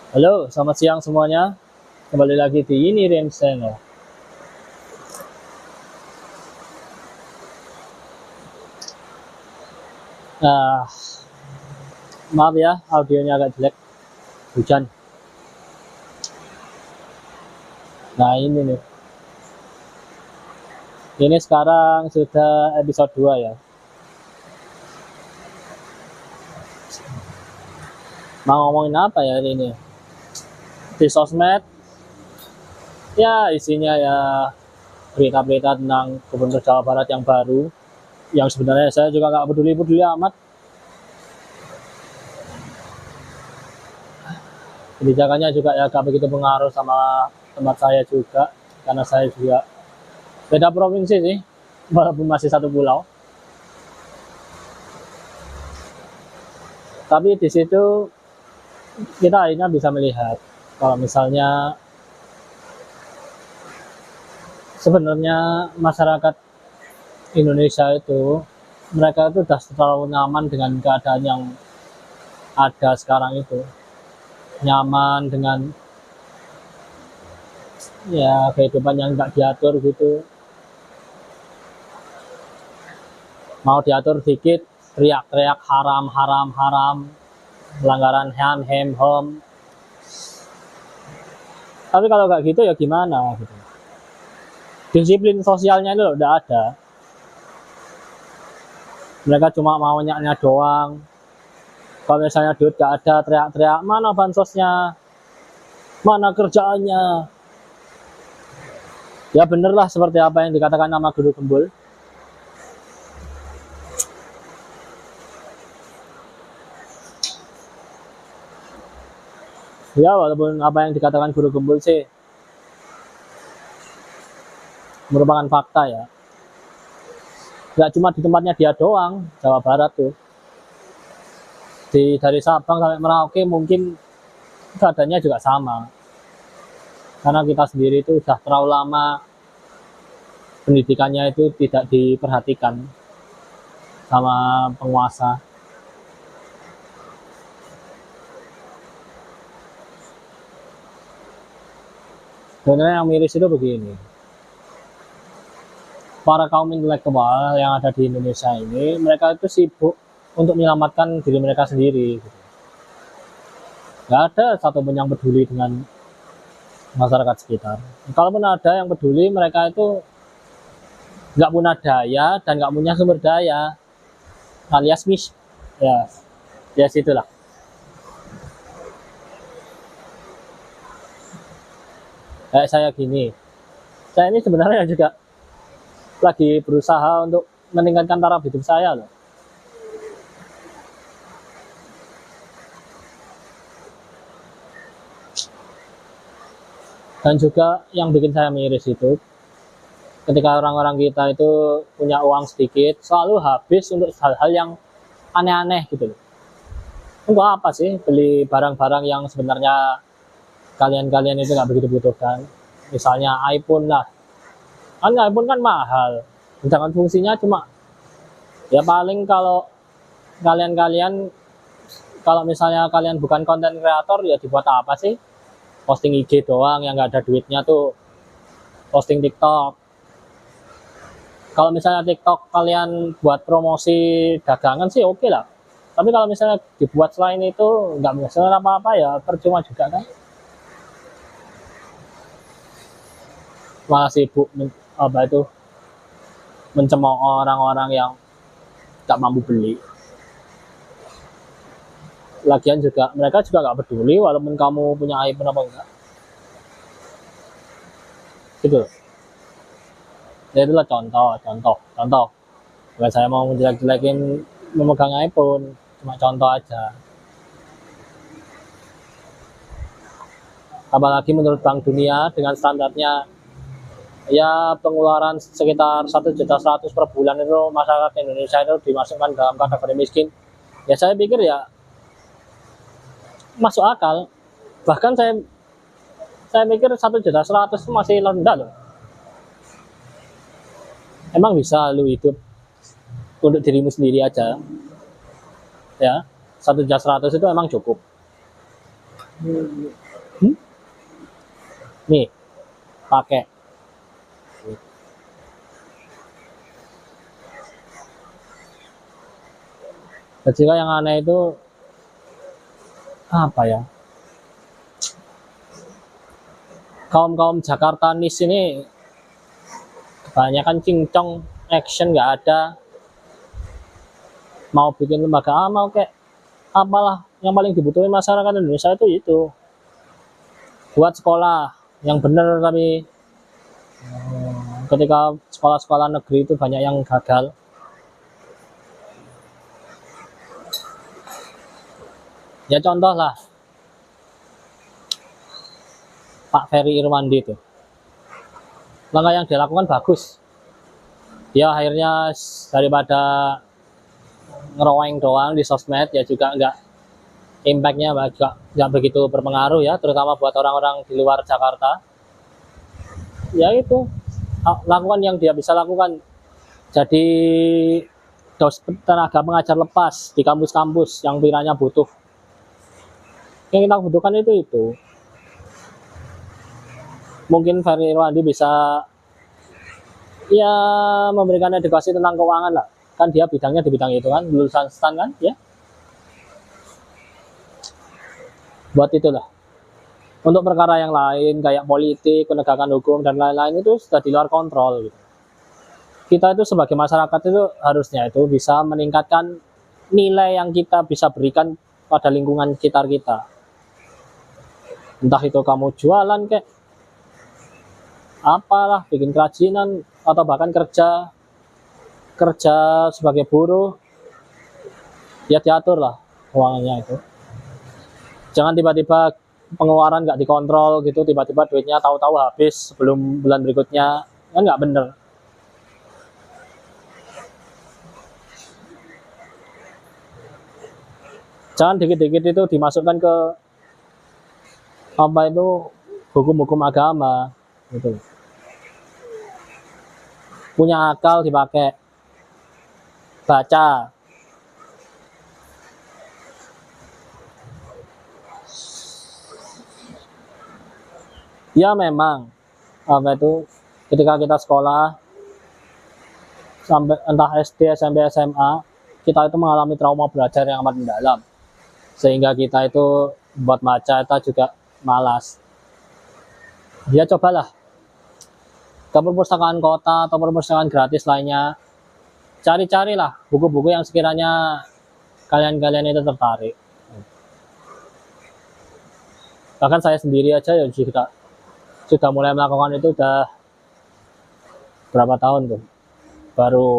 Halo, selamat siang semuanya. Kembali lagi di ini Rem Channel. Nah, maaf ya, audionya agak jelek. Hujan. Nah, ini nih. Ini sekarang sudah episode 2 ya. Mau ngomongin apa ya hari ini? Di sosmed, ya isinya ya berita-berita tentang Gubernur Jawa Barat yang baru. Yang sebenarnya saya juga nggak peduli-peduli amat. Kebijakannya juga ya gak begitu pengaruh sama tempat saya juga. Karena saya juga beda provinsi sih, walaupun masih satu pulau. Tapi di situ kita akhirnya bisa melihat kalau misalnya sebenarnya masyarakat Indonesia itu mereka itu sudah terlalu nyaman dengan keadaan yang ada sekarang itu, nyaman dengan ya kehidupan yang nggak diatur gitu, mau diatur dikit teriak-teriak haram haram haram, pelanggaran ham hem hom. Tapi kalau nggak gitu ya gimana gitu, disiplin sosialnya itu udah ada, mereka cuma maunya doang. Kalau misalnya duit gak ada, teriak-teriak, mana bansosnya, mana kerjaannya. Ya bener lah seperti apa yang dikatakan nama Guru Gembul. Ya walaupun apa yang dikatakan Guru Gembul sih merupakan fakta ya. Gak cuma di tempatnya dia doang, Jawa Barat tuh. Dari Sabang sampai Merauke mungkin keadaannya juga sama. Karena kita sendiri itu sudah terlalu lama pendidikannya itu tidak diperhatikan sama penguasa. Sebenarnya yang miris itu begini, para kaum intelektual yang ada di Indonesia ini, mereka itu sibuk untuk menyelamatkan diri mereka sendiri. Gak ada satupun yang peduli dengan masyarakat sekitar. Kalaupun ada yang peduli, mereka itu nggak punya daya dan nggak punya sumber daya, alias ya, ya situlah. Kayak saya gini, saya ini sebenarnya juga lagi berusaha untuk meningkatkan taraf hidup saya loh. Dan juga yang bikin saya miris itu, ketika orang-orang kita itu punya uang sedikit, selalu habis untuk hal-hal yang aneh-aneh gitu loh. Untuk apa sih beli barang-barang yang sebenarnya kalian-kalian itu nggak begitu butuhkan? Misalnya iPhone lah, kan iPhone kan mahal, sedangkan fungsinya cuma ya paling kalau kalian-kalian, kalau misalnya kalian bukan konten kreator ya dibuat apa sih? Posting IG doang yang nggak ada duitnya tuh, posting TikTok. Kalau misalnya TikTok kalian buat promosi dagangan sih oke lah. Tapi kalau misalnya dibuat selain itu nggak menghasilkan apa-apa ya percuma juga kan. Malah sibuk apa itu mencemooh orang-orang yang tak mampu beli. Lagian juga mereka juga nggak peduli walaupun kamu punya iPhone apa enggak. Gitu. Ya itulah contoh. Bukan saya mau menjelek-jelekin memegang iPhone, cuma contoh aja. Apalagi menurut Bank Dunia dengan standarnya ya pengeluaran sekitar 1.100.000 per bulan itu masyarakat Indonesia itu dimasukkan dalam kategori miskin. Ya saya pikir ya masuk akal. Bahkan saya pikir 1.100.000 itu masih rendah loh. Emang bisa lu hidup untuk dirimu sendiri aja ya, 1.100.000 itu emang cukup. Hmm? Nih, pakai. Ketika yang aneh itu apa ya? Kaum Jakartanis ini kebanyakan cincong, action nggak ada. Mau bikin lembaga mau kayak apalah yang paling dibutuhin masyarakat Indonesia itu buat sekolah yang benar, tapi ketika sekolah-sekolah negeri itu banyak yang gagal. Ya contoh lah Pak Ferry Irwandi itu, langkah yang dilakukan bagus. Dia akhirnya daripada ngeroweng doang di sosmed, ya juga nggak, impactnya juga nggak begitu berpengaruh ya, terutama buat orang-orang di luar Jakarta. Ya itu, lakukan yang dia bisa lakukan, jadi tenaga pengajar lepas di kampus-kampus yang piranya butuh. Yang kita butuhkan itu mungkin Ferry Irwandi bisa ya memberikan edukasi tentang keuangan lah, kan dia bidangnya di bidang itu kan, lulusan STAN kan ya. Buat itulah. Untuk perkara yang lain kayak politik, penegakan hukum dan lain-lain itu sudah di luar kontrol gitu. Kita itu sebagai masyarakat itu harusnya itu bisa meningkatkan nilai yang kita bisa berikan pada lingkungan sekitar kita. Entah itu kamu jualan kayak apalah, bikin kerajinan, atau bahkan kerja sebagai buruh, ya diatur lah keuangannya itu. Jangan tiba-tiba pengeluaran nggak dikontrol gitu, tiba-tiba duitnya tahu-tahu habis sebelum bulan berikutnya, kan nggak bener. Jangan dikit-dikit itu dimasukkan ke apa itu hukum-hukum agama gitu. Punya akal dipakai, baca. Ya memang apa itu ketika kita sekolah sampai entah SD, SMP, SMA, kita itu mengalami trauma belajar yang amat mendalam, sehingga kita itu buat baca itu juga malas. Ya cobalah ke perpustakaan kota atau perpustakaan gratis lainnya, cari-carilah buku-buku yang sekiranya kalian itu tertarik. Bahkan saya sendiri aja ya sudah mulai melakukan itu udah berapa tahun tuh, baru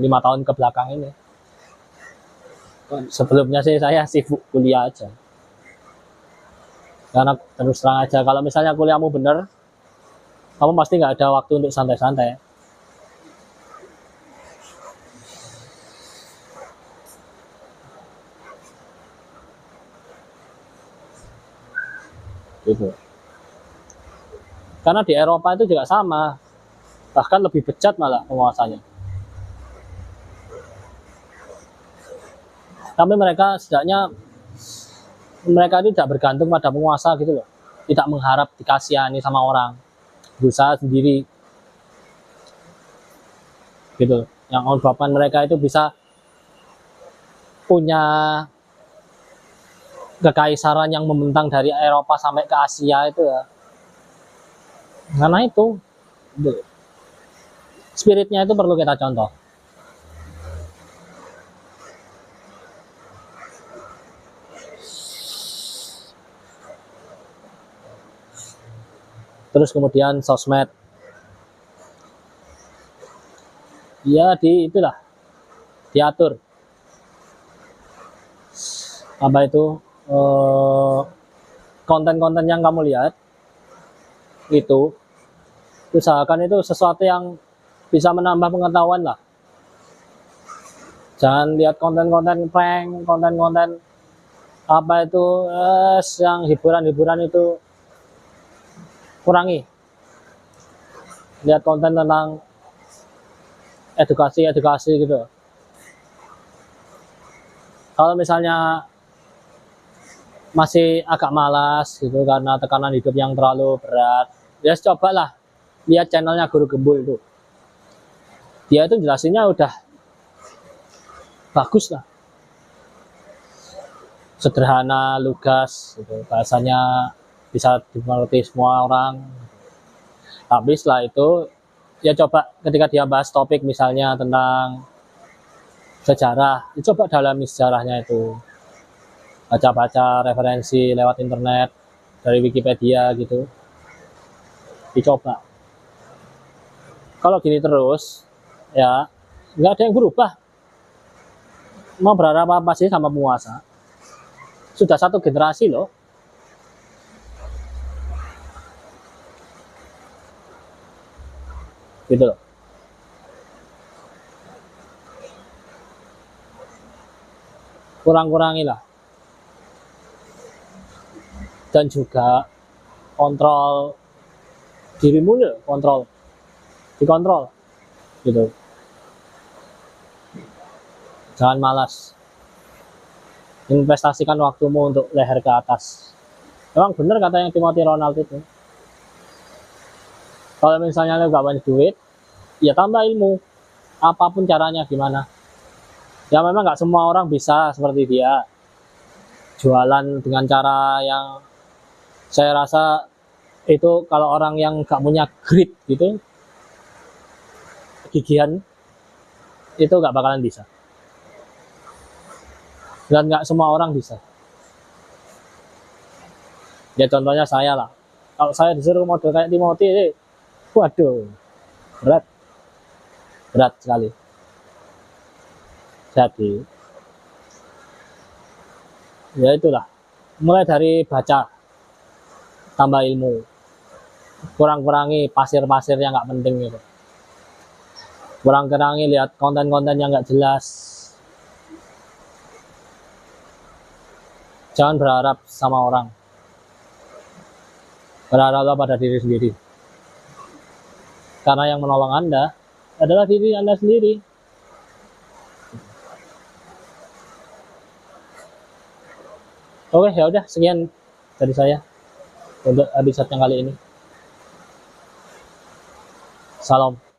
5 tahun ke belakang ini. Sebelumnya sih saya sibuk kuliah aja, karena terus terang aja kalau misalnya kuliahmu bener, kamu pasti nggak ada waktu untuk santai-santai gitu. Karena di Eropa itu juga sama, bahkan lebih bejat malah penguasanya. Tapi mereka setidaknya mereka itu tidak bergantung pada penguasa gitu loh, tidak mengharap dikasihani sama orang, berusaha sendiri gitu. Yang menyebabkan mereka itu bisa punya kekaisaran yang membentang dari Eropa sampai ke Asia itu ya, karena itu spiritnya itu perlu kita contoh. Terus kemudian sosmed, ya itulah diatur apa itu konten-konten yang kamu lihat itu usahakan itu sesuatu yang bisa menambah pengetahuan lah. Jangan lihat konten-konten prank, konten-konten apa itu yang hiburan-hiburan itu, kurangi. Lihat konten tentang edukasi gitu. Kalau misalnya masih agak malas gitu karena tekanan hidup yang terlalu berat, ya cobalah lihat channelnya Guru Gembul tuh. Dia itu jelasinnya udah bagus lah, sederhana, lugas gitu. Bahasanya bisa dimengerti semua orang. Tapi setelah itu ya coba ketika dia bahas topik misalnya tentang sejarah, ya coba dalami sejarahnya itu, baca-baca referensi lewat internet dari Wikipedia gitu, dicoba. Kalau gini terus ya nggak ada yang berubah. Mau berharap apa sih sama penguasa? Sudah satu generasi loh. Gitu loh. Kurang-kurangilah. Dan juga kontrol dirimu loh, dikontrol gitu. Jangan malas. Investasikan waktumu untuk leher ke atas. Emang bener kata yang Timothy Ronald itu. Kalau misalnya lo gak banyak duit, ya tambah ilmu. Apapun caranya gimana. Ya memang gak semua orang bisa seperti dia. Jualan dengan cara yang saya rasa itu kalau orang yang gak punya grit gitu, gigihan, itu gak bakalan bisa. Dan gak semua orang bisa. Ya contohnya saya lah. Kalau saya disuruh model kayak Timothy, waduh, berat sekali. Jadi ya itulah, mulai dari baca, tambah ilmu, kurang-kurangi pasir-pasir yang nggak penting gitu, kurang-kurangi lihat konten-konten yang nggak jelas. Jangan berharap sama orang, berharaplah pada diri sendiri, karena yang menolong Anda adalah diri Anda sendiri. Oke, ya udah sekian dari saya untuk episode yang kali ini. Salam.